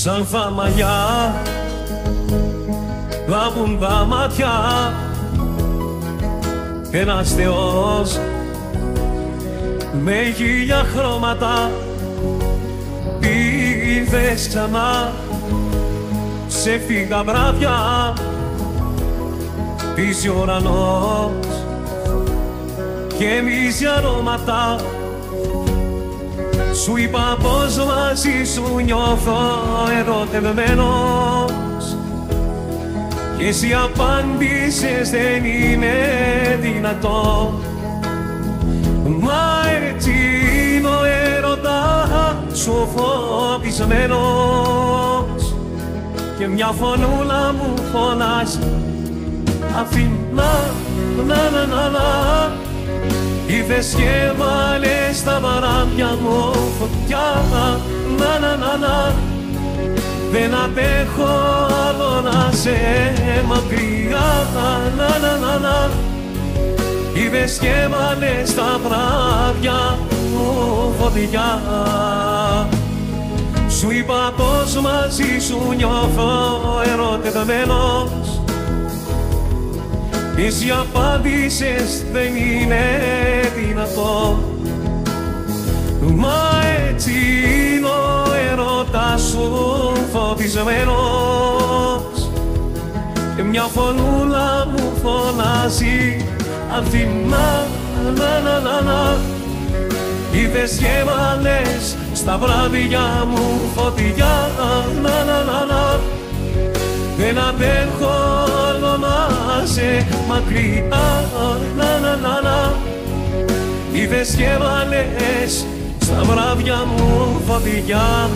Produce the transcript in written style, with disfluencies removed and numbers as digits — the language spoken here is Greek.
σαν φαμαγιά λάβουν τα μάτια. Ένας θεός με χίλια χρώματα ήρθες ξανά σε φύγα βράδια. Πίζει ο ουρανός γεμίζει αρώματα. Σου είπα πως μαζί σου νιώθω ερωτευμένος κι εσύ απάντησες δεν είναι δυνατό. Μα έτσι είναι ο έρωτας σου φοβισμένος και μια φωνούλα μου φωνάζει Αθηνά, να να να να. Ήρθες και βάλες στα παράδια μου φωτιά, να να να να. Δεν αντέχω άλλο να σε μακριά, να να να να. Ήρθες και βάλες στα παράδια μου φωτιά. Σου είπα πως μαζί σου νιώθω ερωτευμένος. Εσύ απάντησες δεν είναι δυνατό. Μα έτσι είναι ο έρωτας σου φοβισμένος και μια φωνούλα μου φωνάζει Αθηνά, να να να να. Ήρθες και βάλες στα βράδια μου φωτιά, να να να να. Δεν αντέχω άλλο να σε μακριά, να να να να. Ήρθες και βάλες στα βράδια μου φωτιά.